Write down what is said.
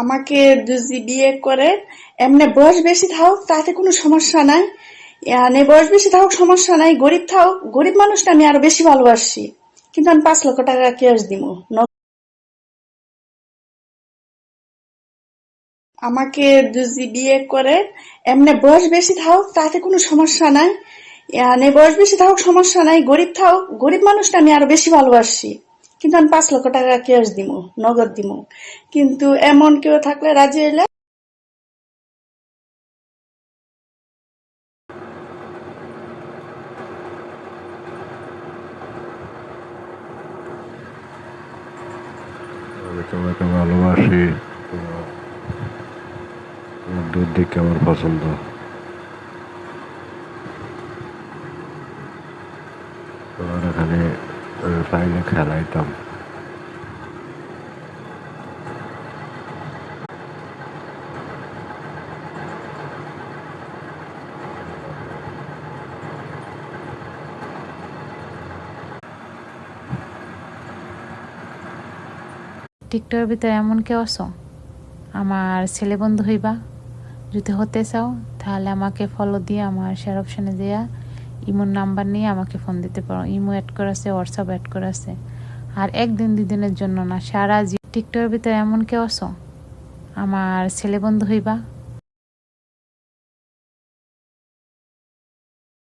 আমাকে যদি বিয়ে করে এমনি বয়স বেশি থাকুক তাতে কোনো সমস্যা নাই। বয়স বেশি থাকুক সমস্যা নাই, গরিব থাকুক, গরিব মানুষটা আমি আরো বেশি ভালোবাসি। কিন্তু আমি 5 লক্ষ টাকা ক্যাশ দিব। আমাকে যদি বিয়ে করে এমনি বয়স বেশি থাকুক তাতে কোনো সমস্যা নাই। বয়স বেশি থাকুক সমস্যা নাই, গরিব থাকুক, গরিব মানুষটা আমি আরো বেশি ভালোবাসি। কিন্তু আমি 5 লক্ষ টাকা ক্যাশ দিব, নগদ দিব। কিন্তু এমন কেউ থাকলে রাজি হইলে আমি তোমাকে ভালোবাসি। তোমার তোমার দুধ দেখে আমার পছন্দ। তোমার এখানে পাইলে খেলাইতাম। টিকটকের ভিতরে এমন কেউ আছো আমার ছেলে বন্ধু হইবা? যদি হতে চাও তাহলে আমাকে ফলো দিয়ে আমার শেয়ার অপশানে দেয়া ইমোর নাম্বার নিয়ে আমাকে ফোন দিতে পারো। ইমো অ্যাড করা আছে, হোয়াটসঅ্যাপ অ্যাড করা আছে। আর 1 দিন 2 দিনের জন্য না, সারা টিকটকের ভিতরে এমন কেউ আছো আমার ছেলে বন্ধু হইবা?